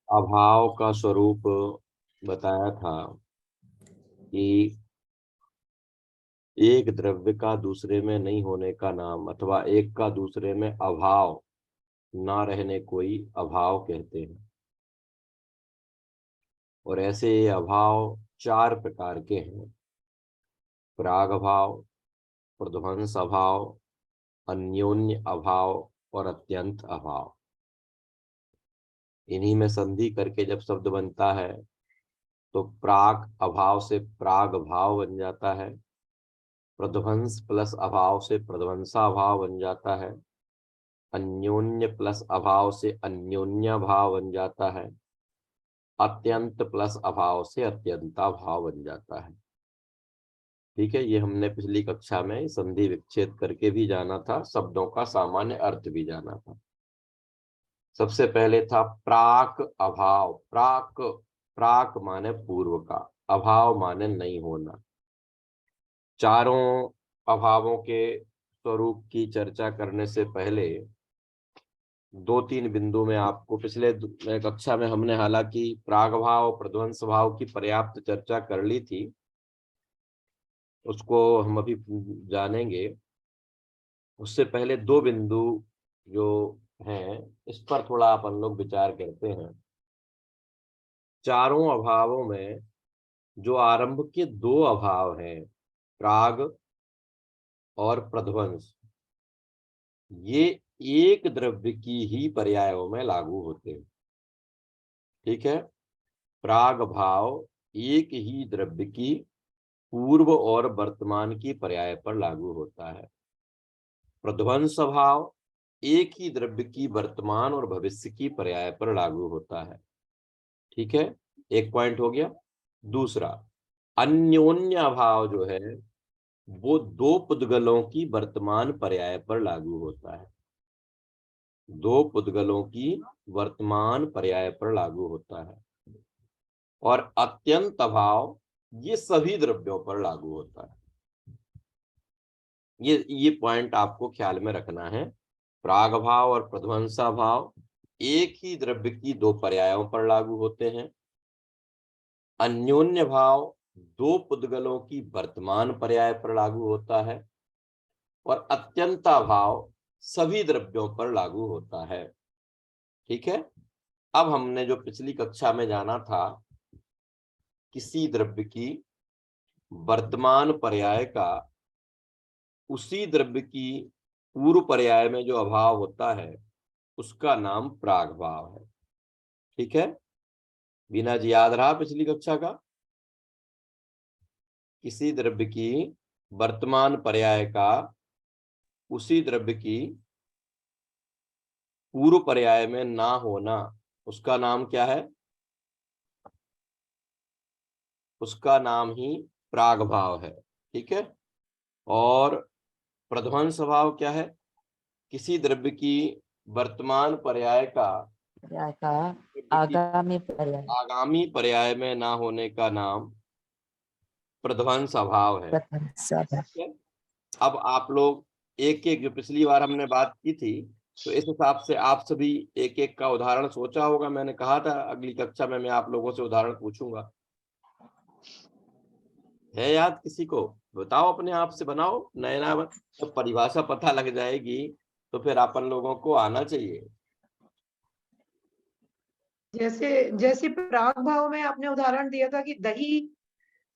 अभाव का स्वरूप बताया था कि एक द्रव्य का दूसरे में नहीं होने का नाम अथवा एक का दूसरे में अभाव ना रहने कोई अभाव कहते हैं। और ऐसे ये अभाव चार प्रकार के हैं। प्राग अभाव, प्रध्वंस अभाव, अन्योन्य अभाव और अत्यंत अभाव। इन्हीं में संधि करके जब शब्द बनता है तो प्राक अभाव से प्राग भाव बन जाता है, प्रध्वंस प्लस अभाव से प्रध्वंसा भाव बन जाता है, अन्योन्य प्लस अभाव से अन्योन्य भाव बन जाता है, अत्यंत प्लस अभाव से अत्यंता भाव बन जाता है। ठीक है, ये हमने पिछली कक्षा में संधि विच्छेद करके भी जाना था, शब्दों का सामान्य अर्थ भी जाना था। सबसे पहले था प्राक अभाव। प्राक, प्राक माने पूर्व का, अभाव माने नहीं होना। चारों अभावों के स्वरूप की चर्चा करने से पहले दो तीन बिंदु में आपको पिछले कक्षा में हमने हालांकि प्राग भाव प्रध्वंस भाव की पर्याप्त चर्चा कर ली थी, उसको हम अभी जानेंगे। उससे पहले दो बिंदु जो हैं इस पर थोड़ा अपन लोग विचार करते हैं। चारों अभावों में जो आरंभ के दो अभाव हैं, प्राग और प्रध्वंस, ये एक द्रव्य की ही पर्यायों में लागू होते हैं। ठीक है, प्राग भाव एक ही द्रव्य की पूर्व और वर्तमान की पर्याय पर लागू होता है। प्रध्वंस भाव एक ही द्रव्य की वर्तमान और भविष्य की पर्याय पर लागू होता है। ठीक है, एक पॉइंट हो गया। दूसरा, अन्योन्य अभाव जो है वो दो पुद्गलों की वर्तमान पर्याय पर लागू होता है। दो पुद्गलों की वर्तमान पर्याय पर लागू होता है। और अत्यंत अभाव ये सभी द्रव्यों पर लागू होता है। ये पॉइंट आपको ख्याल में रखना है। प्राग भाव और प्रध्वंसा भाव एक ही द्रव्य की दो पर्यायों पर लागू होते हैं। अन्योन्य भाव दो पुद्गलों की वर्तमान पर्याय पर लागू होता है। और अत्यंता भाव सभी द्रव्यों पर लागू होता है। ठीक है, अब हमने जो पिछली कक्षा में जाना था, किसी द्रव्य की वर्तमान पर्याय का उसी द्रव्य की पूर्व पर्याय में जो अभाव होता है उसका नाम प्राग भाव है। ठीक है, बिना जी याद रहा पिछली कक्षा का? किसी द्रव्य की वर्तमान पर्याय का उसी द्रव्य की पूर्व पर्याय में ना होना, उसका नाम क्या है? उसका नाम ही प्राग भाव है। ठीक है, और प्रध्वंस भाव क्या है? किसी द्रव्य की वर्तमान पर्याय का आगामी पर्याय आगामी पर्याय में ना होने का नाम प्रध्वंस अभाव है। ठीक है? अब आप लोग एक एक, जो पिछली बार हमने बात की थी, तो इस हिसाब से आप सभी एक एक का उदाहरण सोचा होगा। मैंने कहा था अगली कक्षा में मैं आप लोगों से उदाहरण पूछूंगा। है याद किसी को? बताओ, अपने आप से बनाओ। नया तो परिभाषा पता लग जाएगी तो फिर अपन लोगों को आना चाहिए। जैसे जैसे प्राग भाव में आपने उदाहरण दिया था कि दही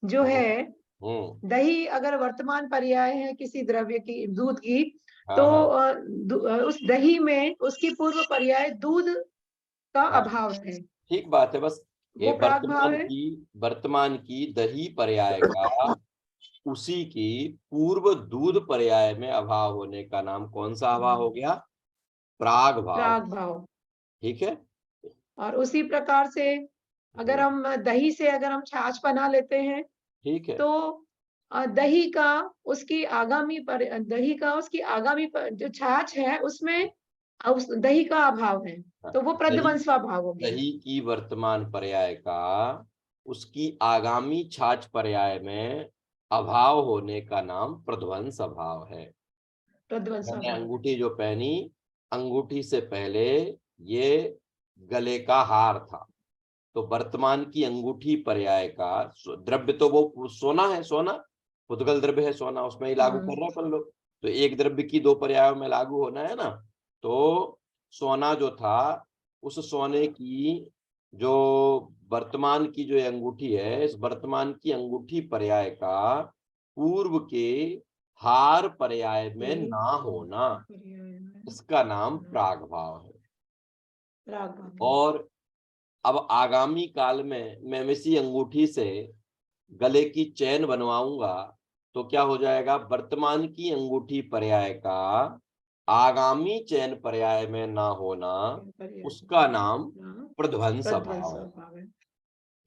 जो है, दही अगर वर्तमान पर्याय है किसी द्रव्य की, दूध की, तो उस दही में उसकी पूर्व पर्याय दूध का अभाव है। ठीक बात है। बस ये वो प्राग भाव है। वर्तमान की दही पर्याय का उसी की पूर्व दूध पर्याय में अभाव होने का नाम कौन सा अभाव हो गया? प्राग भाव। प्राग भाव। ठीक है, और उसी प्रकार से अगर हम दही से अगर हम छाछ बना लेते हैं, ठीक है, तो दही का उसकी आगामी जो छाछ है उसमें उस दही का अभाव है, तो वो प्रध्वंसवा भाव हो गया। दही की वर्तमान पर्याय का उसकी आगामी छाछ पर्याय में अभाव होने का नाम प्रध्वंस अभाव है। प्रध्वंसवा मैंने भाव। अंगूठी जो पहनी, अंगूठी से पहले ये गले का हार था। तो वर्तमान की अंगूठी पर्याय का द्रव्य तो वो सोना है, सोना पुद्गल द्रव्य है सोना, उसमें ही लागू कर रहे हैं अपन लोग। तो एक द्रव्य की दो पर्यायों में लागू होना है ना। तो सोना जो था, उस सोने की जो वर्तमान की जो अंगूठी है, इस वर्तमान की अंगूठी पर्याय का पूर्व के हार पर्याय में ना होना, इसका नाम प्राग भाव है। और अब आगामी काल में मैं इसी अंगूठी से गले की चैन बनवाऊंगा, तो क्या हो जाएगा, वर्तमान की अंगूठी पर्याय का आगामी चैन पर्याय में ना होना, उसका नाम प्रध्वंस भाव है।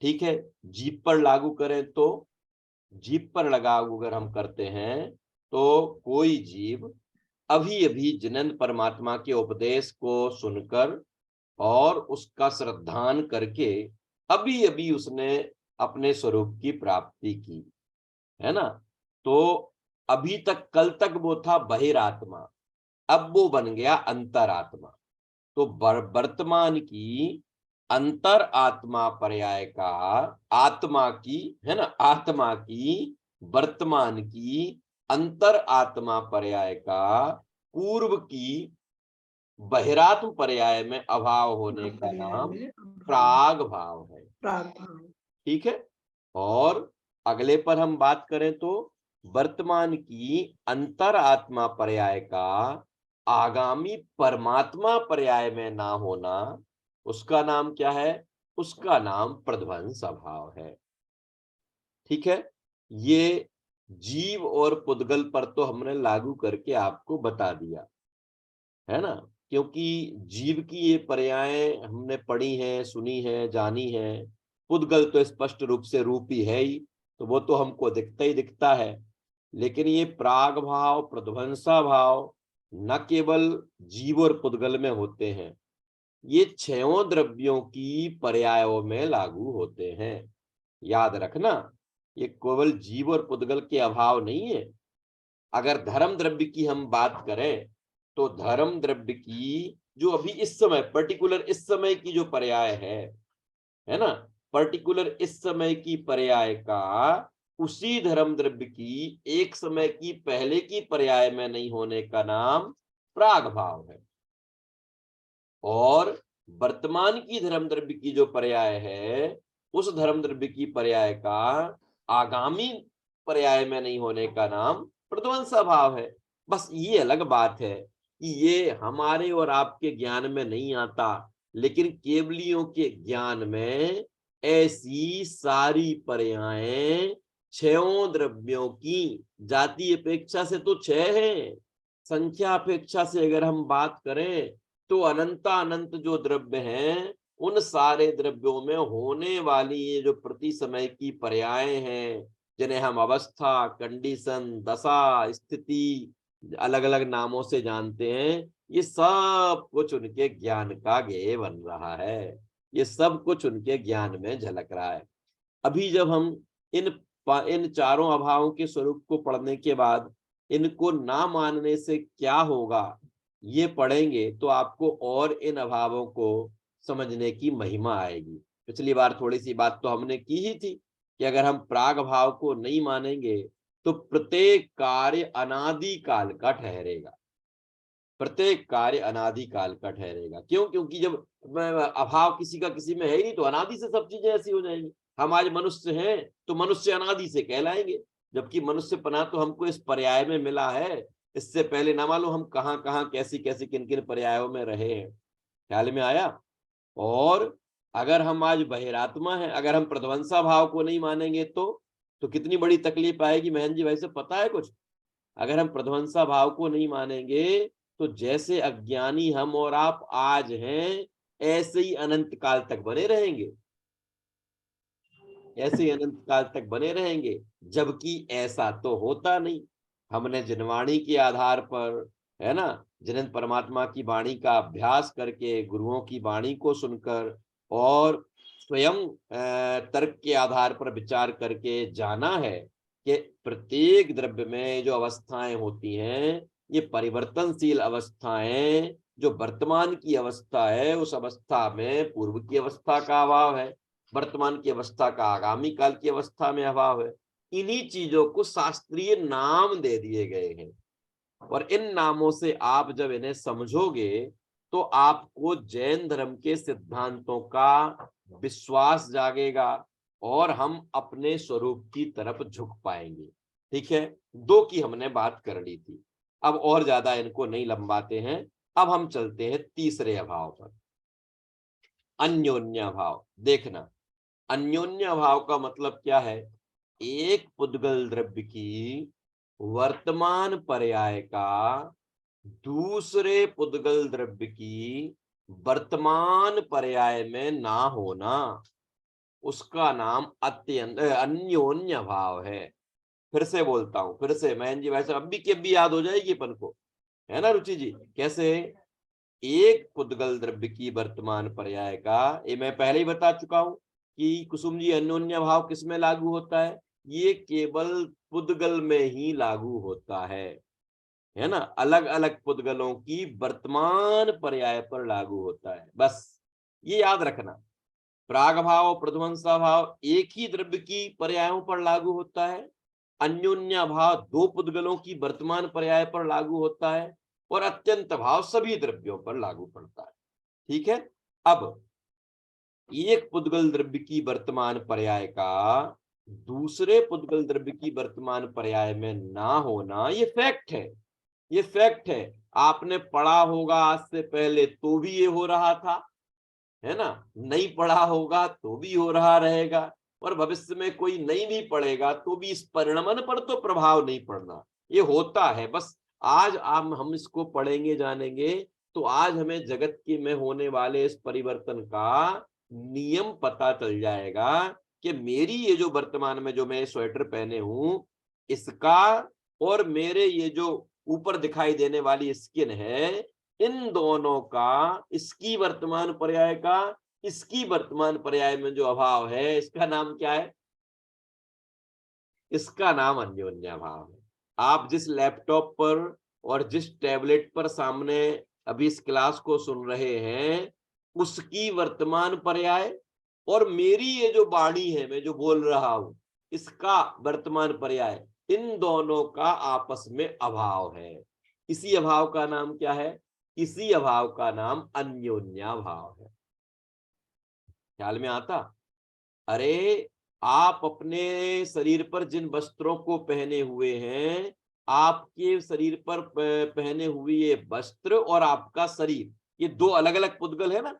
ठीक है। जीभ पर लागू करें तो, जीभ पर लागू अगर हम करते हैं तो कोई जीव अभी अभी जिनेंद्र परमात्मा के उपदेश को सुनकर और उसका श्रद्धान करके अभी अभी उसने अपने स्वरूप की प्राप्ति की है ना। तो अभी तक, कल तक वो था बहिरात्मा, अब वो बन गया अंतरात्मा। तो वर्तमान की अंतर आत्मा पर्याय का, आत्मा की है ना, आत्मा की वर्तमान की अंतर आत्मा पर्याय का पूर्व की बहिरात्म पर्याय में अभाव होने का नाम प्राग भाव है। ठीक है। और अगले पर हम बात करें तो वर्तमान की अंतर आत्मा पर्याय का आगामी परमात्मा पर्याय में ना होना, उसका नाम क्या है, उसका नाम प्रध्वंस भाव है। ठीक है। ये जीव और पुद्गल पर तो हमने लागू करके आपको बता दिया है ना, क्योंकि जीव की ये पर्याय हमने पढ़ी है, सुनी है, जानी है। पुद्गल तो स्पष्ट रूप से रूप ही है ही, तो वो तो हमको दिखता ही दिखता है। लेकिन ये प्राग भाव, प्रध्वंसा भाव न केवल जीव और पुद्गल में होते हैं, ये छयों द्रव्यों की पर्यायों में लागू होते हैं। याद रखना, ये केवल जीव और पुद्गल के अभाव नहीं है। अगर धर्म द्रव्य की हम बात करें तो धर्म द्रव्य की जो अभी इस समय पर्टिकुलर इस समय की जो पर्याय है ना, पर्टिकुलर इस समय की पर्याय का उसी धर्म द्रव्य की एक समय की पहले की पर्याय में नहीं होने का नाम प्राग भाव है। और वर्तमान की धर्म द्रव्य की जो पर्याय है, उस धर्म द्रव्य की पर्याय का आगामी पर्याय में नहीं होने का नाम प्रध्वंसा भाव है। बस ये अलग बात है कि ये हमारे और आपके ज्ञान में नहीं आता, लेकिन केवलियों के ज्ञान में ऐसी सारी पर्यायें छयों द्रव्यों की, जाति अपेक्षा से तो छह है, संख्या अपेक्षा से अगर हम बात करें तो अनंत जो द्रव्य हैं, उन सारे द्रव्यों में होने वाली ये जो प्रति समय की पर्याय हैं, जिन्हें हम अवस्था, कंडीशन, दशा, स्थिति अलग अलग नामों से जानते हैं, ये सब कुछ उनके ज्ञान का ज्ञेय बन रहा है। ये सब कुछ उनके ज्ञान में झलक रहा है। अभी जब हम इन चारों अभावों के स्वरूप को पढ़ने के बाद इनको ना मानने से क्या होगा, ये पढ़ेंगे तो आपको और इन अभावों को समझने की महिमा आएगी। पिछली बार थोड़ी सी बात तो हमने की ही थी कि अगर हम प्राग भाव को नहीं मानेंगे तो प्रत्येक कार्य अनादि काल का ठहरेगा, प्रत्येक कार्य अनादि काल का ठहरेगा। क्यों? क्योंकि जब अभाव किसी का किसी में है ही नहीं, तो अनादि से सब चीजें ऐसी हो जाएंगी। हम आज मनुष्य हैं तो मनुष्य अनादि से कहलाएंगे, जबकि मनुष्य पना तो हमको इस पर्याय में मिला है। इससे पहले ना मालूम हम कहाँ कहाँ कैसी कैसी किन किन पर्यायों में रहे हैं। ख्याल में आया? और अगर हम आज बहिरात्मा है, अगर हम प्रध्वंसा भाव को नहीं मानेंगे तो कितनी बड़ी तकलीफ आएगी। महन जी भाई से पता है कुछ? अगर हम प्रध्वंसा भाव को नहीं मानेंगे तो जैसे अज्ञानी हम और आप आज हैं, ऐसे ही अनंत काल तक बने रहेंगे, ऐसे ही अनंत काल तक बने रहेंगे। जबकि ऐसा तो होता नहीं। हमने जिनवाणी के आधार पर, है ना, जिन परमात्मा की वाणी का अभ्यास करके, गुरुओं की वाणी को सुनकर और स्वयं तर्क के आधार पर विचार करके जाना है कि प्रत्येक द्रव्य में जो अवस्थाएं होती हैं, ये परिवर्तनशील अवस्थाएं, जो वर्तमान की अवस्था है उस अवस्था में पूर्व की अवस्था का अभाव है। वर्तमान की अवस्था का आगामी काल की अवस्था में अभाव है। इन्हीं चीजों को शास्त्रीय नाम दे दिए गए हैं, और इन नामों से आप जब इन्हें समझोगे तो आपको जैन धर्म के सिद्धांतों का विश्वास जागेगा और हम अपने स्वरूप की तरफ झुक पाएंगे। ठीक है, 2 की हमने बात कर ली थी, अब और ज्यादा इनको नहीं लंबाते हैं। अब हम चलते हैं तीसरे अभाव पर, अन्योन्य भाव। देखना, अन्योन्य भाव का मतलब क्या है? एक पुद्गल द्रव्य की वर्तमान पर्याय का दूसरे पुद्गल द्रव्य की वर्तमान पर्याय में ना होना, उसका नाम अत्यंत अन्योन्य भाव है। फिर से बोलता हूं, फिर से महेंद्र जी, वैसे अब भी याद हो जाएगी अपन को, है ना रुचि जी? कैसे? एक पुद्गल द्रव्य की वर्तमान पर्याय का, ये मैं पहले ही बता चुका हूं कि कुसुम जी अन्योन्य भाव किस में लागू होता है? ये केवल पुद्गल में ही लागू होता है ना? अलग अलग पुद्गलों की वर्तमान पर्याय पर लागू होता है, बस ये याद रखना। प्राग भाव और प्रध्वंसा भाव एक ही द्रव्य की पर्यायों पर लागू होता है, अन्योन्य भाव 2 पुद्गलों की वर्तमान पर्याय पर लागू होता है, और अत्यंत भाव सभी द्रव्यों पर लागू पड़ता है। ठीक है, अब एक पुद्गल द्रव्य की वर्तमान पर्याय का दूसरे पुद्गल द्रव्य की वर्तमान पर्याय में ना होना, ये फैक्ट है, ये फैक्ट है। आपने पढ़ा होगा आज से पहले तो भी ये हो रहा था, है ना? नहीं पढ़ा होगा तो भी हो रहा रहेगा, और भविष्य में कोई नहीं भी पढ़ेगा तो भी इस परिणमन पर तो प्रभाव नहीं पड़ना, ये होता है। बस आज हम इसको पढ़ेंगे, जानेंगे, तो आज हमें जगत के में होने वाले इस परिवर्तन का नियम पता चल जाएगा कि मेरी ये जो वर्तमान में जो मैं स्वेटर पहने हूं, इसका और मेरे ये जो ऊपर दिखाई देने वाली स्किन है, इन दोनों का, इसकी वर्तमान पर्याय का इसकी वर्तमान पर्याय में जो अभाव है, इसका नाम क्या है? इसका नाम अन्योन्य भाव है। आप जिस लैपटॉप पर और जिस टैबलेट पर सामने अभी इस क्लास को सुन रहे हैं, उसकी वर्तमान पर्याय और मेरी ये जो वाणी है, मैं जो बोल रहा हूं, इसका वर्तमान पर्याय, इन दोनों का आपस में अभाव है। इसी अभाव का नाम क्या है? इसी अभाव का नाम अन्योन्या भाव है। ख्याल में आता? अरे, आप अपने शरीर पर जिन वस्त्रों को पहने हुए हैं, आपके शरीर पर पहने हुए ये वस्त्र और आपका शरीर, ये 2 अलग अलग पुद्गल है ना?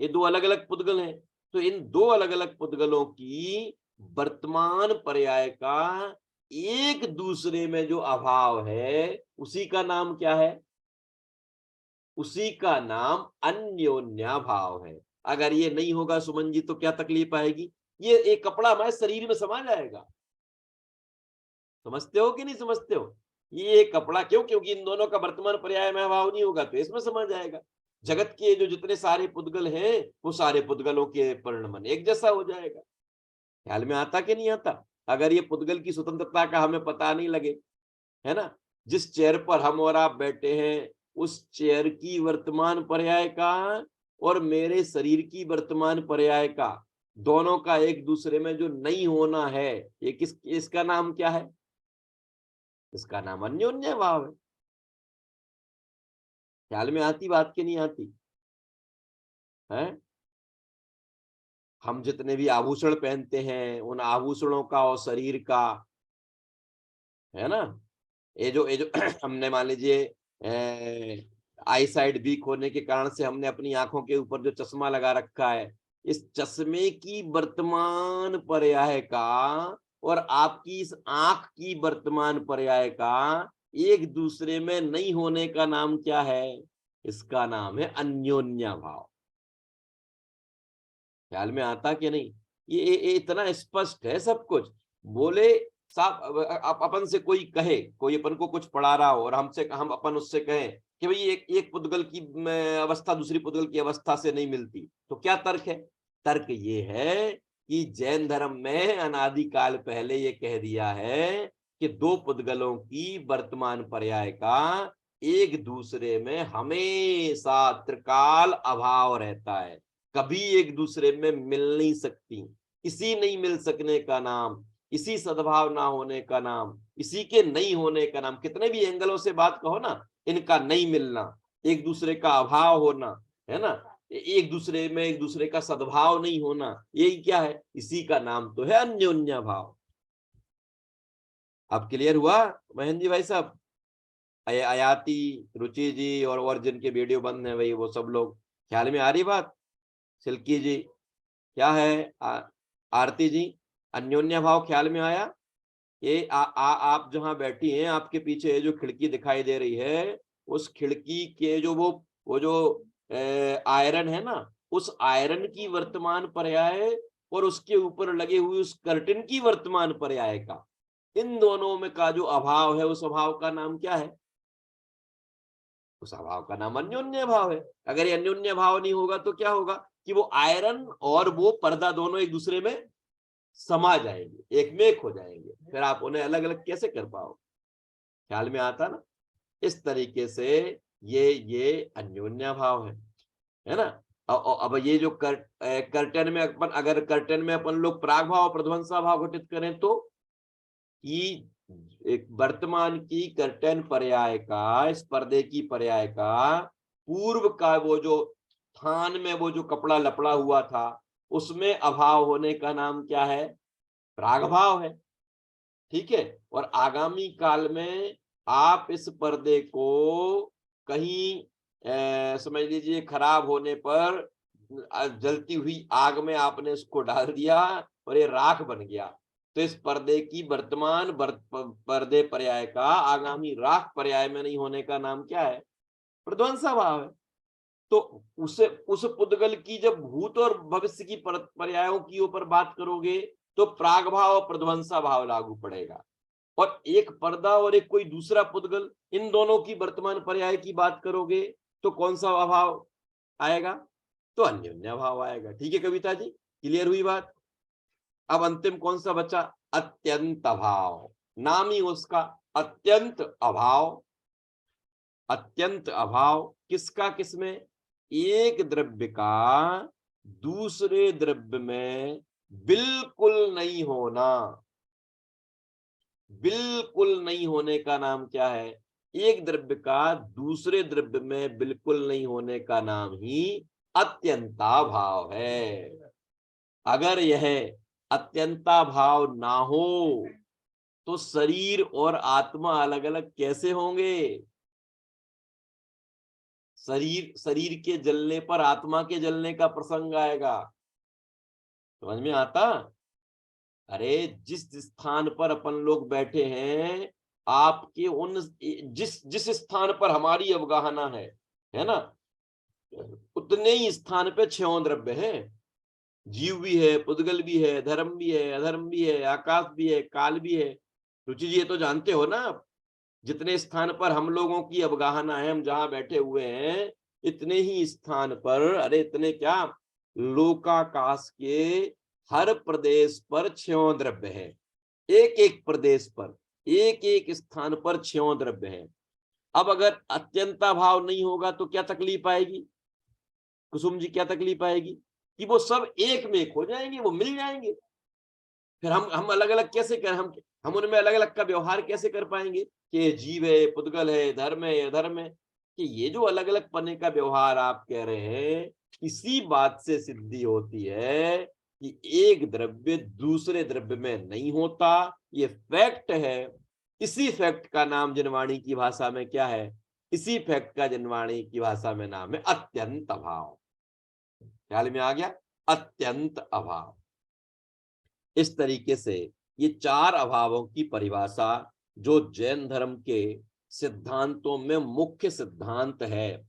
ये 2 अलग अलग पुद्गल हैं। तो इन 2 अलग अलग पुद्गलों की वर्तमान पर्याय का एक दूसरे में जो अभाव है, उसी का नाम क्या है? उसी का नाम अन्योन्या भाव है। अगर ये नहीं होगा सुमन जी, तो क्या तकलीफ आएगी? ये एक कपड़ा हमारे शरीर में समा जाएगा। समझते हो कि नहीं समझते हो? ये एक कपड़ा क्यों? क्योंकि इन दोनों का वर्तमान पर्याय में अभाव नहीं होगा, तो इसमें समा जाएगा। जगत के जो जितने सारे पुद्गल हैं, वो सारे पुद्गलों के परिणमन एक जैसा हो जाएगा। ख्याल में आता कि नहीं आता? अगर ये पुद्गल की स्वतंत्रता का हमें पता नहीं लगे, है ना? जिस चेयर पर हम और आप बैठे हैं, उस चेयर की वर्तमान पर्याय का और मेरे शरीर की वर्तमान पर्याय का, दोनों का एक दूसरे में जो नहीं होना है, ये इसका नाम क्या है? इसका नाम अन्योन्य भाव है। ख्याल में आती बात की नहीं आती है? हम जितने भी आभूषण पहनते हैं, उन आभूषणों का और शरीर का, है ना, ये जो हमने मान लीजिए आई साइड वीक होने के कारण से हमने अपनी आंखों के ऊपर जो चश्मा लगा रखा है, इस चश्मे की वर्तमान पर्याय का और आपकी इस आंख की वर्तमान पर्याय का एक दूसरे में नहीं होने का नाम क्या है? इसका नाम है अन्योन्या भाव। ख्याल में आता कि नहीं? ये इतना स्पष्ट है सब कुछ। बोले साहब, अपन से कोई कहे, कोई अपन को कुछ पढ़ा रहा हो और हम अपन उससे कहें कि भाई एक पुद्गल की अवस्था दूसरी पुद्गल की अवस्था से नहीं मिलती, तो क्या तर्क है? तर्क ये है कि जैन धर्म में अनादिकाल पहले ये कह दिया है कि 2 पुद्गलों की वर्तमान पर्याय का एक दूसरे में हमेशा त्रिकाल अभाव रहता है। कभी एक दूसरे में मिल नहीं सकती। इसी नहीं मिल सकने का नाम, इसी सद्भाव ना होने का नाम, इसी के नहीं होने का नाम, कितने भी एंगलों से बात कहो ना, इनका नहीं मिलना, एक दूसरे का अभाव होना, है ना, एक दूसरे में एक दूसरे का सद्भाव नहीं होना, यही क्या है, इसी का नाम तो है अन्योन्य भाव। अब क्लियर हुआ महेंद्र जी भाई साहब? आयाति, रुचि जी और जिनके वीडियो बंद है भाई वो सब लोग, ख्याल में आ रही बात? सिल्की जी क्या है, आरती जी अन्योन्य भाव ख्याल में आया? ये आप जहां बैठी हैं, आपके पीछे जो खिड़की दिखाई दे रही है, उस खिड़की के जो वो जो आयरन है ना, उस आयरन की वर्तमान पर्याय और उसके ऊपर लगे हुए उस कर्टन की वर्तमान पर्याय का, इन दोनों में का जो अभाव है, उस अभाव का नाम क्या है? उस अभाव का नाम अन्योन्य भाव है। अगर ये अन्योन्य भाव नहीं होगा तो क्या होगा कि वो आयरन और वो पर्दा दोनों एक दूसरे में समा जाएंगे, एक में एक हो जाएंगे, फिर आप उन्हें अलग अलग कैसे कर पाओ? ख्याल में आता ना? इस तरीके से ये अन्योन्य भाव है ना? अब ये जो कर्टन में अपन, अगर कर्टन में अपन लोग प्राग भाव प्रध्वंसा भाव घटित करें तो कि एक वर्तमान की कर्टन पर्याय का, इस पर्दे की पर्याय का पूर्व का वो जो थान में वो जो कपड़ा लपड़ा हुआ था, उसमें अभाव होने का नाम क्या है? प्रागभाव है। ठीक है, और आगामी काल में आप इस पर्दे को कहीं समझ लीजिए खराब होने पर जलती हुई आग में आपने इसको डाल दिया और ये राख बन गया, तो इस पर्दे की वर्तमान पर्दे पर्याय का आगामी राख पर्याय में नहीं होने का नाम क्या है? प्रध्वंसा भाव है। तो उस पुद्गल की जब भूत और भविष्य की पर्यायों की ऊपर बात करोगे तो प्राग भाव और प्रध्वंसा भाव लागू पड़ेगा, और एक पर्दा और एक कोई दूसरा पुद्गल, इन दोनों की वर्तमान पर्याय की बात करोगे तो कौन सा अभाव आएगा? तो अन्योन्य भाव आएगा। ठीक है कविता जी, क्लियर हुई बात? अब अंतिम कौन सा बचा? अत्यंत अभाव, नाम ही उसका अत्यंत अभाव। अत्यंत अभाव किसका? किसमें? एक द्रव्य का दूसरे द्रव्य में बिल्कुल नहीं होना। बिल्कुल नहीं होने का नाम क्या है? एक द्रव्य का दूसरे द्रव्य में बिल्कुल नहीं होने का नाम ही अत्यंता भाव है। अगर यह अत्यंता भाव ना हो तो शरीर और आत्मा अलग अलग कैसे होंगे? शरीर के जलने पर आत्मा के जलने का प्रसंग आएगा, समझ में आता? अरे जिस स्थान पर अपन लोग बैठे हैं, आपके उन जिस जिस स्थान पर हमारी अवगाहना है ना, उतने ही स्थान पे 6 द्रव्य हैं। जीव भी है, पुद्गल भी है, धर्म भी है, अधर्म भी है, आकाश भी है, काल भी है। रुचि जी ये तो जानते हो ना आप, जितने स्थान पर हम लोगों की अवगाहना है, हम जहां बैठे हुए हैं, इतने ही स्थान पर, अरे इतने क्या, लोकाकाश के हर प्रदेश पर 6 द्रव्य है। एक एक प्रदेश पर, एक एक स्थान पर 6 द्रव्य है। अब अगर अत्यंता भाव नहीं होगा तो क्या तकलीफ आएगी कुसुम जी? क्या तकलीफ आएगी कि वो सब एक में एक हो जाएंगे, वो मिल जाएंगे। फिर हम अलग अलग कैसे कर, हम उनमें अलग अलग का व्यवहार कैसे कर पाएंगे कि ये जीव है, पुद्गल है, धर्म है, अधर्म है? कि ये जो अलग अलग पने का व्यवहार आप कह रहे हैं, इसी बात से सिद्धि होती है कि एक द्रव्य दूसरे द्रव्य में नहीं होता, ये फैक्ट है। इसी फैक्ट का नाम जिनवाणी की भाषा में क्या है? इसी फैक्ट का जिनवाणी की भाषा में नाम है अत्यंत अभाव। ख्याल में आ गया? अत्यंत अभाव। इस तरीके से ये 4 अभावों की परिभाषा जो जैन धर्म के सिद्धांतों में मुख्य सिद्धांत है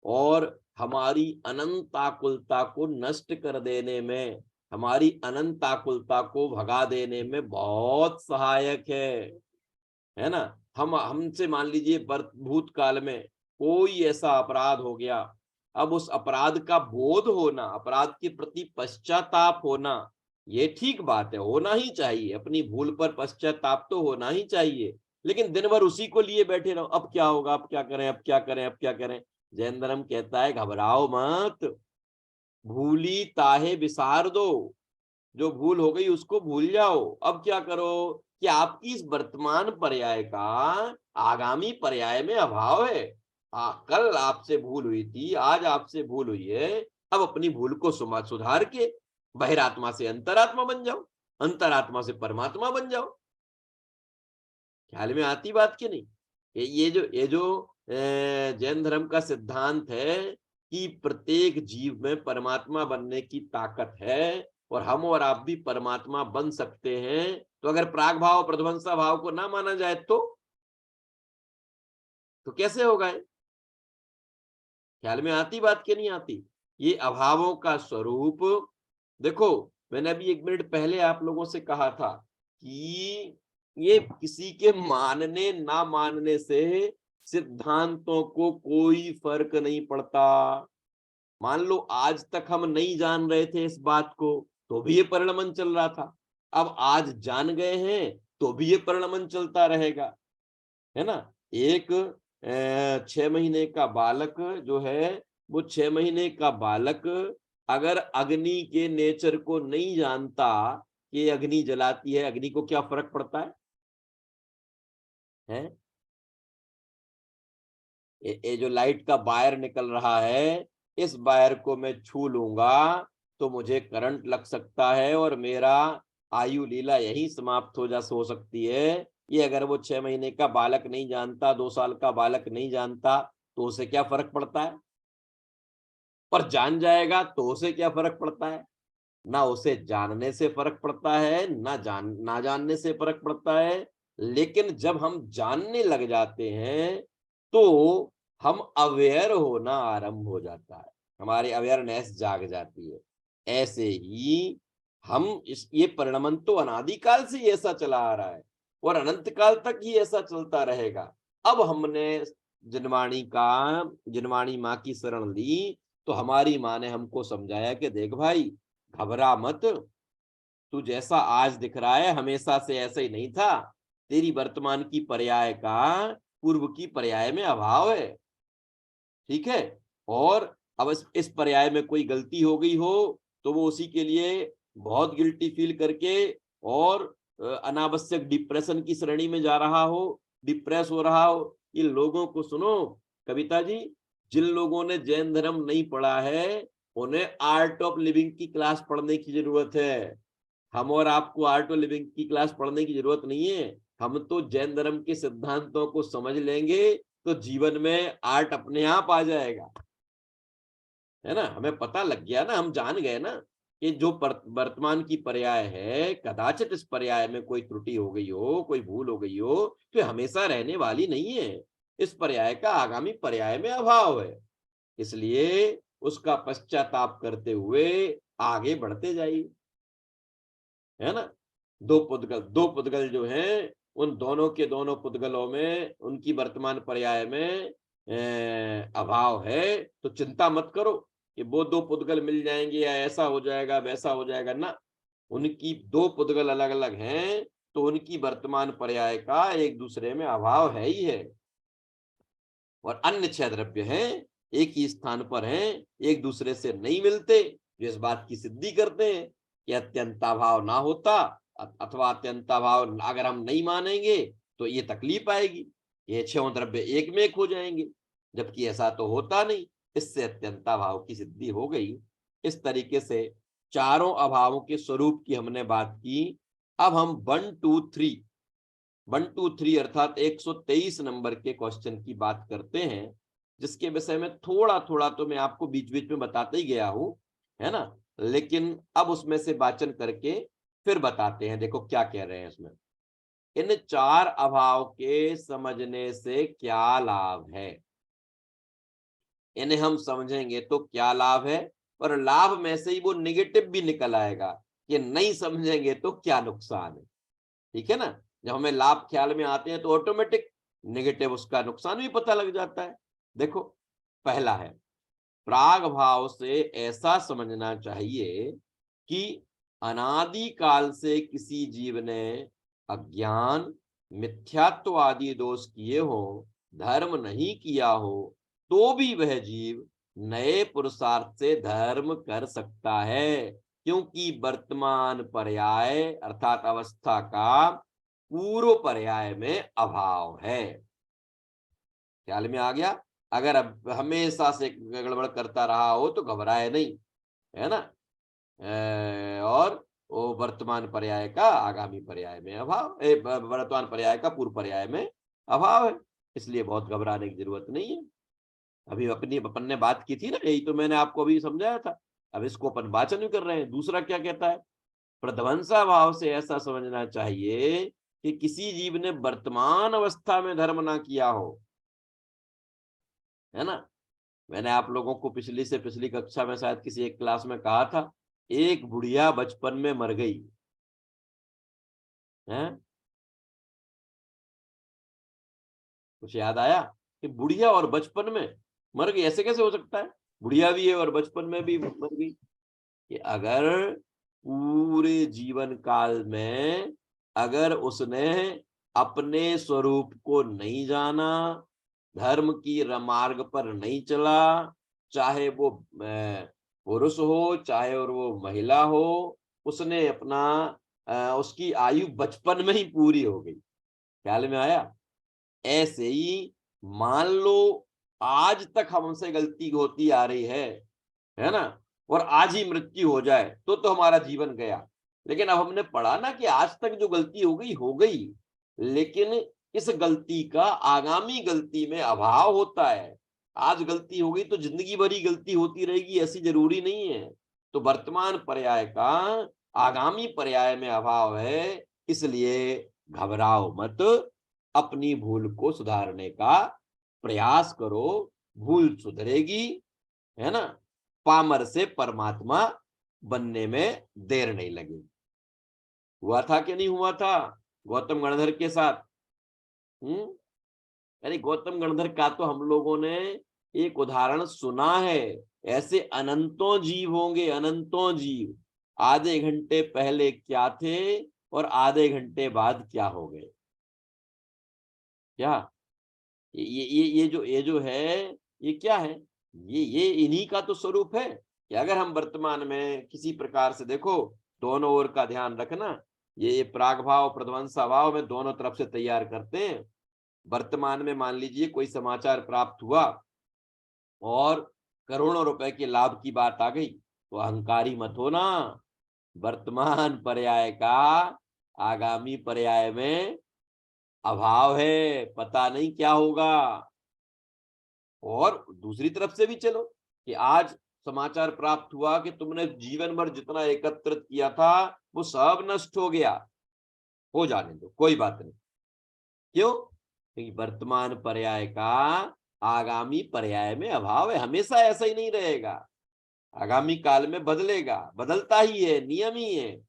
और हमारी अनंताकुलता को नष्ट कर देने में, हमारी अनंताकुलता को भगा देने में बहुत सहायक है ना? हमसे मान लीजिए भूतकाल में कोई ऐसा अपराध हो गया, अब उस अपराध का बोध होना, अपराध के प्रति पश्चाताप होना, ये ठीक बात है, होना ही चाहिए। अपनी भूल पर पश्चाताप तो होना ही चाहिए, लेकिन दिन भर उसी को लिए बैठे रहो, अब क्या होगा, अब क्या करें, अब क्या करें, अब क्या करें? जैन धर्म कहता है घबराओ मत, भूली ताहे विसार दो, जो भूल हो गई उसको भूल जाओ। अब क्या करो कि आपकी इस वर्तमान पर्याय का आगामी पर्याय में अभाव है। कल आपसे भूल हुई थी, आज आपसे भूल हुई है, अब अपनी भूल को सुधार के बहिरात्मा से अंतरात्मा बन जाओ, अंतरात्मा से परमात्मा बन जाओ। ख्याल में आती बात की नहीं? ये जो जैन धर्म का सिद्धांत है कि प्रत्येक जीव में परमात्मा बनने की ताकत है और हम और आप भी परमात्मा बन सकते हैं, तो अगर प्राग भाव प्रध्वंसा भाव को ना माना जाए तो कैसे होगा? ख्याल में आती बात की नहीं आती? ये अभावों का स्वरूप देखो, मैंने अभी 1 मिनट पहले आप लोगों से कहा था कि ये किसी के मानने ना मानने से सिद्धांतों को कोई फर्क नहीं पड़ता। मान लो आज तक हम नहीं जान रहे थे इस बात को, तो भी ये परिणमन चल रहा था। अब आज जान गए हैं तो भी ये परिणमन चलता रहेगा, है ना? एक 6 महीने का बालक जो है, वो 6 महीने का बालक अगर अग्नि के नेचर को नहीं जानता कि अग्नि जलाती है, अग्नि को क्या फर्क पड़ता है? हैं? ये जो लाइट का वायर निकल रहा है, इस वायर को मैं छू लूंगा तो मुझे करंट लग सकता है और मेरा आयु लीला यही समाप्त हो सकती है। ये अगर वो 6 महीने का बालक नहीं जानता, 2 साल का बालक नहीं जानता, तो उसे क्या फर्क पड़ता है? पर जान जाएगा तो उसे क्या फर्क पड़ता है? ना उसे जानने से फर्क पड़ता है, ना जानने से फर्क पड़ता है। लेकिन जब हम जानने लग जाते हैं तो हम अवेयर होना आरंभ हो जाता है, हमारी अवेयरनेस जाग जाती है। ऐसे ही हम ये परिणमन तो अनादिकाल से ही ऐसा चला आ रहा है और अनंत काल तक ही ऐसा चलता रहेगा। अब हमने जिनवाणी माँ की शरण ली तो हमारी माँ ने हमको समझाया कि देख भाई, घबरा मत, तू जैसा आज दिख रहा है हमेशा से ऐसा ही नहीं था। तेरी वर्तमान की पर्याय का पूर्व की पर्याय में अभाव है, ठीक है? और अब इस पर्याय में कोई गलती हो गई हो तो वो उसी के लिए बहुत गिल्टी फील करके और अनावश्यक डिप्रेशन की श्रेणी में जा रहा हो, डिप्रेस हो रहा हो। इन लोगों को सुनो कविता जी, जिन लोगों ने जैन धर्म नहीं पढ़ा है उन्हें आर्ट ऑफ लिविंग की क्लास पढ़ने की जरूरत है। हम और आपको आर्ट ऑफ लिविंग की क्लास पढ़ने की जरूरत नहीं है। हम तो जैन धर्म के सिद्धांतों को समझ लेंगे तो जीवन में आर्ट अपने आप आ जाएगा, है ना? हमें पता लग गया ना, हम जान गए ना कि जो वर्तमान की पर्याय है, कदाचित इस पर्याय में कोई त्रुटि हो गई हो, कोई भूल हो गई हो, तो हमेशा रहने वाली नहीं है। इस पर्याय का आगामी पर्याय में अभाव है, इसलिए उसका पश्चाताप करते हुए आगे बढ़ते जाइए, है ना? दो पुद्गल जो हैं, उन दोनों के दोनों पुद्गलों में उनकी वर्तमान पर्याय में अभाव है, तो चिंता मत करो कि वो 2 पुद्गल मिल जाएंगे या ऐसा हो जाएगा वैसा हो जाएगा ना। उनकी 2 पुद्गल अलग अलग हैं तो उनकी वर्तमान पर्याय का एक दूसरे में अभाव है ही है। और अन्य 6 द्रव्य हैं, एक ही स्थान पर हैं, एक दूसरे से नहीं मिलते, जो इस बात की सिद्धि करते हैं कि अत्यंताभाव ना होता अथवा अत्यंताभाव अगर हम नहीं मानेंगे तो ये तकलीफ आएगी, ये 6 द्रव्य एक में एक हो जाएंगे, जबकि ऐसा तो होता नहीं। इससे अत्यंताभाव की सिद्धि हो गई। इस तरीके से चारों अभावों के स्वरूप की हमने बात की। अब हम 1 2 3 अर्थात 123 नंबर के क्वेश्चन की बात करते हैं, जिसके विषय में थोड़ा थोड़ा तो मैं आपको बीच बीच में बताते ही गया हूं, है ना? लेकिन अब उसमें से वाचन करके फिर बताते हैं। देखो क्या कह रहे हैं इसमें, इन 4 अभाव के समझने से क्या लाभ है, इन्हें हम समझेंगे तो क्या लाभ है, और लाभ में से ही वो निगेटिव भी निकल आएगा कि नहीं समझेंगे तो क्या नुकसान है। ठीक है ना? जब हमें लाभ ख्याल में आते हैं तो ऑटोमेटिक नेगेटिव उसका नुकसान भी पता लग जाता है। देखो, पहला है, प्राग भाव से ऐसा समझना चाहिए कि अनादि काल से किसी जीव ने अज्ञान, मिथ्यात्व आदि दोष किए हो, धर्म नहीं किया हो, तो भी वह जीव नए पुरुषार्थ से धर्म कर सकता है, क्योंकि वर्तमान पर्याय अर्थात अवस्था का पूर्व पर्याय में अभाव है। ख्याल में आ गया? अगर अब हमेशा से गड़बड़ करता रहा हो तो घबराए नहीं, है ना? और वो वर्तमान पर्याय का आगामी पर्याय में अभाव, वर्तमान पर्याय का पूर्व पर्याय में अभाव है, इसलिए बहुत घबराने की जरूरत नहीं है। अभी अपन ने बात की थी ना, यही तो मैंने आपको अभी समझाया था। अब इसको अपन वाचन भी कर रहे हैं। दूसरा क्या कहता है? प्रध्वंसा भाव से ऐसा समझना चाहिए कि किसी जीव ने वर्तमान अवस्था में धर्म ना किया हो, है ना? मैंने आप लोगों को पिछली से पिछली कक्षा में शायद किसी एक क्लास में कहा था, एक बुढ़िया बचपन में मर गई है। कुछ याद आया कि बुढ़िया और बचपन में मर गई? ऐसे कैसे हो सकता है? बुढ़िया भी है और बचपन में भी मर गई। कि अगर पूरे जीवन काल में अगर उसने अपने स्वरूप को नहीं जाना, धर्म की मार्ग पर नहीं चला, चाहे वो पुरुष हो चाहे और वो महिला हो, उसने अपना उसकी आयु बचपन में ही पूरी हो गई। ख्याल में आया? ऐसे ही मान लो आज तक हमसे गलती होती आ रही है ना? और आज ही मृत्यु हो जाए तो हमारा जीवन गया। लेकिन अब हमने पढ़ा ना कि आज तक जो गलती हो गई, लेकिन इस गलती का आगामी गलती में अभाव होता है। आज गलती हो गई तो जिंदगी भर ही गलती होती रहेगी, ऐसी जरूरी नहीं है। तो वर्तमान पर्याय का आगामी पर्याय में अभाव है, इसलिए घबराओ मत, अपनी भूल को सुधारने का प्रयास करो, भूल सुधरेगी, है ना? पामर से परमात्मा बनने में देर नहीं लगेगी। हुआ था कि नहीं हुआ था गौतम गणधर के साथ? यानी गौतम गणधर का तो हम लोगों ने एक उदाहरण सुना है। ऐसे अनंतों जीव होंगे, अनंतों जीव, आधे घंटे पहले क्या थे और आधे घंटे बाद क्या हो गए। क्या ये जो है, ये क्या है? ये इन्हीं का तो स्वरूप है कि अगर हम वर्तमान में किसी प्रकार से देखो, दोनों ओर का ध्यान रखना, ये प्राग भाव प्रध्वंसा भाव में दोनों तरफ से तैयार करते हैं। वर्तमान में मान लीजिए कोई समाचार प्राप्त हुआ और करोड़ों रुपए के लाभ की बात आ गई, तो अहंकारी मत होना। वर्तमान पर्याय का आगामी पर्याय में अभाव है, पता नहीं क्या होगा। और दूसरी तरफ से भी चलो कि आज समाचार प्राप्त हुआ कि तुमने जीवन भर जितना एकत्रित किया था वो सब नष्ट हो गया, हो जाने दो, कोई बात नहीं। क्यों? क्योंकि वर्तमान पर्याय का आगामी पर्याय में अभाव है। हमेशा ऐसा ही नहीं रहेगा, आगामी काल में बदलेगा, बदलता ही है, नियम ही है।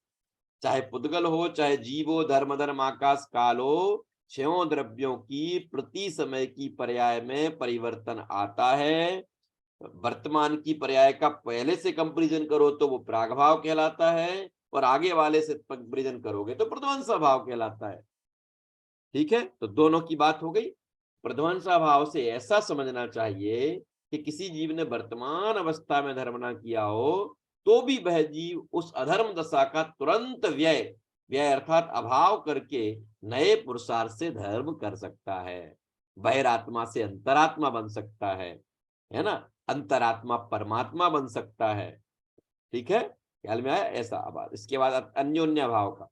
चाहे पुद्गल हो चाहे जीव हो, धर्म आकाश काल हो, छयों द्रव्यों की प्रति समय की पर्याय में परिवर्तन आता है। वर्तमान की पर्याय का पहले से कंपैरिजन करो तो वो प्रागभाव कहलाता है, और आगे वाले से कंपैरिजन करोगे तो प्रध्वंसा भाव कहलाता है। ठीक है, तो दोनों की बात हो गई। प्रध्वंसा भाव से ऐसा समझना चाहिए कि किसी जीव ने वर्तमान अवस्था में धर्म ना किया हो तो भी वह जीव उस अधर्म दशा का तुरंत व्यय, व्यय अर्थात अभाव करके नए पुरुषार्थ से धर्म कर सकता है। बहिरात्मा से अंतरात्मा बन सकता है ना? अंतरात्मा परमात्मा बन सकता है। ठीक है, ख्याल में आया? ऐसा। अब इसके बाद अन्योन्य भाव का,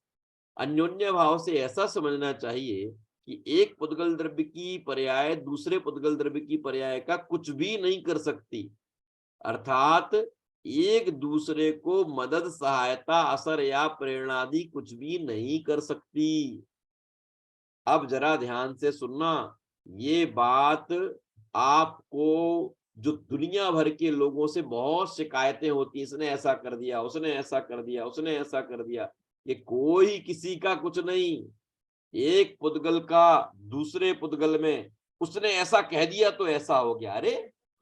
अन्योन्य भाव से ऐसा समझना चाहिए कि एक पुद्गल द्रव्य की पर्याय दूसरे पुद्गल द्रव्य की पर्याय का कुछ भी नहीं कर सकती, अर्थात एक दूसरे को मदद, सहायता, असर या प्रेरणा आदि कुछ भी नहीं कर सकती। अब जरा ध्यान से सुनना, ये बात आपको, जो दुनिया भर के लोगों से बहुत शिकायतें होती, इसने ऐसा कर दिया, उसने ऐसा कर दिया, उसने ऐसा कर दिया, ये कोई किसी का कुछ नहीं। एक पुद्गल का दूसरे पुद्गल में उसने ऐसा कह दिया तो ऐसा हो गया। अरे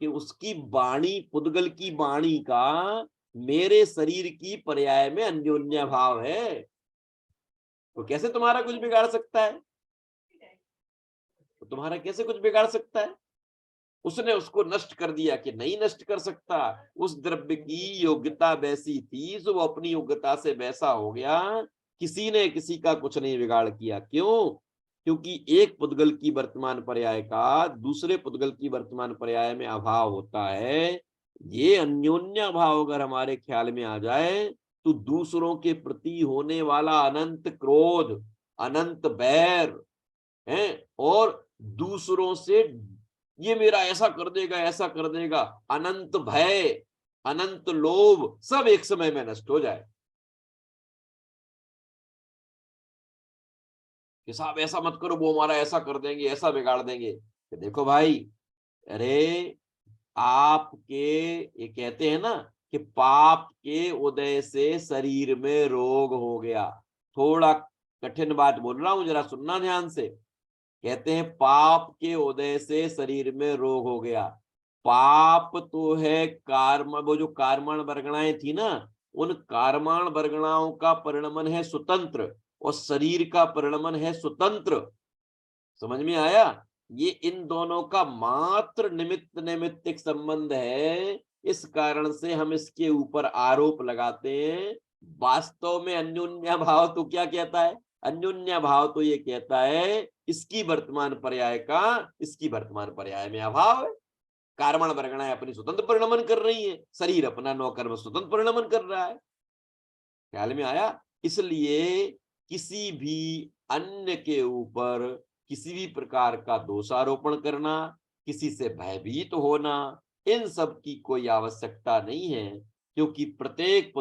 कि उसकी वाणी, पुद्गल की वाणी का मेरे शरीर की पर्याय में अन्योन्य भाव है, तो कैसे तुम्हारा कुछ बिगाड़ सकता है? तो तुम्हारा कैसे कुछ बिगाड़ सकता है? उसने उसको नष्ट कर दिया कि नहीं नष्ट कर सकता। उस द्रव्य की योग्यता वैसी थी, तो वो अपनी योग्यता से वैसा हो गया, किसी ने किसी का कुछ नहीं बिगाड़ किया। क्यों? क्योंकि एक पुद्गल की वर्तमान पर्याय का दूसरे पुद्गल की वर्तमान पर्याय में अभाव होता है। ये अन्योन्य अभाव अगर हमारे ख्याल में आ जाए, तो दूसरों के प्रति होने वाला अनंत क्रोध, अनंत बैर है, और दूसरों से ये मेरा ऐसा कर देगा, ऐसा कर देगा, अनंत भय, अनंत लोभ, सब एक समय में नष्ट हो जाए कि साहब ऐसा मत करो, वो हमारा ऐसा कर देंगे, ऐसा बिगाड़ देंगे। कि देखो भाई, अरे आपके, ये कहते हैं ना कि पाप के उदय से शरीर में रोग हो गया। थोड़ा कठिन बात बोल रहा हूं, जरा सुनना ध्यान से। कहते हैं पाप के उदय से शरीर में रोग हो गया। पाप तो है कार्म, वो जो कार्माण वर्गणाएं थी ना, उन कार्माण वर्गणाओं का परिणमन है स्वतंत्र, और शरीर का परिणमन है स्वतंत्र। समझ में आया? ये इन दोनों का मात्र निमित्त नैमित्तिक संबंध है। इस कारण से हम इसके ऊपर आरोप लगाते हैं। वास्तव में अन्योन्या भाव तो क्या कहता है? अन्योन्या भाव तो ये कहता है इसकी वर्तमान पर्याय का इसकी वर्तमान पर्याय में अभाव है। कार्मण वर्गणाएं अपनी स्वतंत्र परिणमन कर रही है, शरीर अपना नौकर्म स्वतंत्र परिणमन कर रहा है। ख्याल में आया? इसलिए किसी भी अन्य के ऊपर किसी भी प्रकार का दोषारोपण करना, किसी से भयभीत होना, इन सब की कोई आवश्यकता नहीं है, क्योंकि प्रत्येक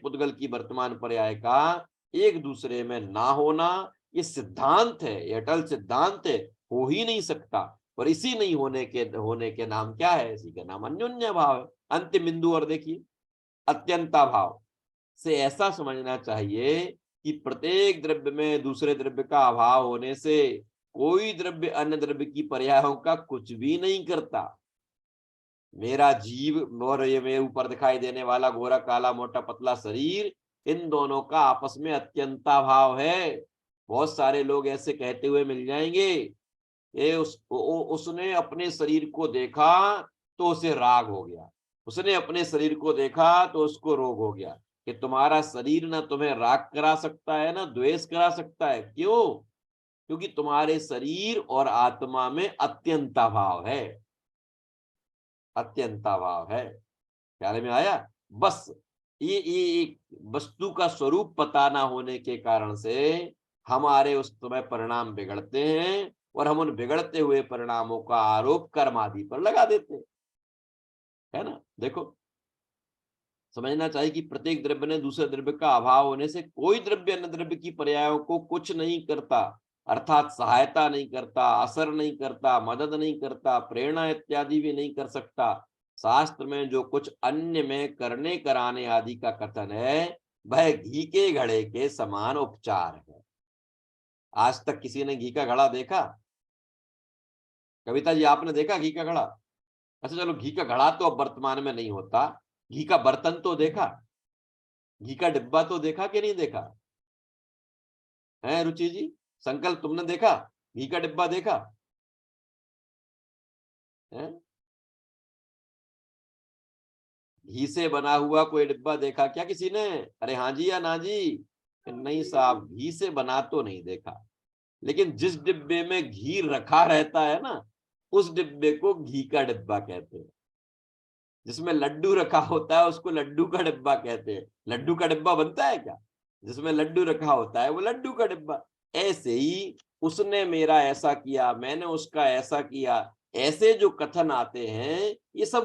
पुद्गल की वर्तमान पर्याय का एक दूसरे में ना होना, ये सिद्धांत है, ये अटल सिद्धांत है, हो ही नहीं सकता। और इसी नहीं होने के नाम क्या है? इसी का नाम अन्योन्य भाव है। अंतिम बिंदु और देखिए, अत्यंता भाव से ऐसा समझना चाहिए कि प्रत्येक द्रव्य में दूसरे द्रव्य का अभाव होने से कोई द्रव्य अन्य द्रव्य की पर्यायों का कुछ भी नहीं करता। मेरा जीव और ये मेरे ऊपर दिखाई देने वाला गोरा काला मोटा पतला शरीर, इन दोनों का आपस में अत्यंता भाव है। बहुत सारे लोग ऐसे कहते हुए मिल जाएंगे, ये उसने अपने शरीर को देखा तो उसे राग हो गया, उसने अपने शरीर को देखा तो उसको रोग हो गया। कि तुम्हारा शरीर ना तुम्हें राग करा सकता है ना द्वेष करा सकता है। क्यों? क्योंकि तुम्हारे शरीर और आत्मा में अत्यंता भाव है, अत्यंता भाव है। ख्याल में आया? बस ये एक वस्तु का स्वरूप पता ना होने के कारण से हमारे उस समय परिणाम बिगड़ते हैं, और हम उन बिगड़ते हुए परिणामों का आरोप कर्म आदि पर लगा देते हैं। है ना? देखो, समझना चाहिए कि प्रत्येक द्रव्य ने दूसरे द्रव्य का अभाव होने से कोई द्रव्य अन्य द्रव्य की पर्यायों को कुछ नहीं करता, अर्थात सहायता नहीं करता, असर नहीं करता, मदद नहीं करता, प्रेरणा इत्यादि भी नहीं कर सकता। शास्त्र में जो कुछ अन्य में करने कराने आदि का कथन है, वह घी के घड़े के समान उपचार है। आज तक किसी ने घी का घड़ा देखा? कविता जी, आपने देखा घी का घड़ा? अच्छा चलो, घी का घड़ा तो अब वर्तमान में नहीं होता, घी का बर्तन तो देखा, घी का डिब्बा तो देखा कि नहीं देखा है? रुचि जी, संकल्प, तुमने देखा घी का डिब्बा? देखा है? घी से बना हुआ कोई डिब्बा देखा क्या किसी ने? अरे हाँ जी या ना जी? नहीं साहब, घी से बना तो नहीं देखा। लेकिन जिस डिब्बे में घी रखा रहता है ना, उस डिब्बे को घी का डिब्बा कहते हैं। जिसमें लड्डू रखा होता है उसको लड्डू का डिब्बा कहते हैं। लड्डू का डिब्बा बनता है क्या? जिसमें लड्डू रखा होता है वो लड्डू का डिब्बा। ऐसे ही उसने मेरा ऐसा किया, मैंने उसका ऐसा किया, ऐसे जो कथन आते हैं, ये सब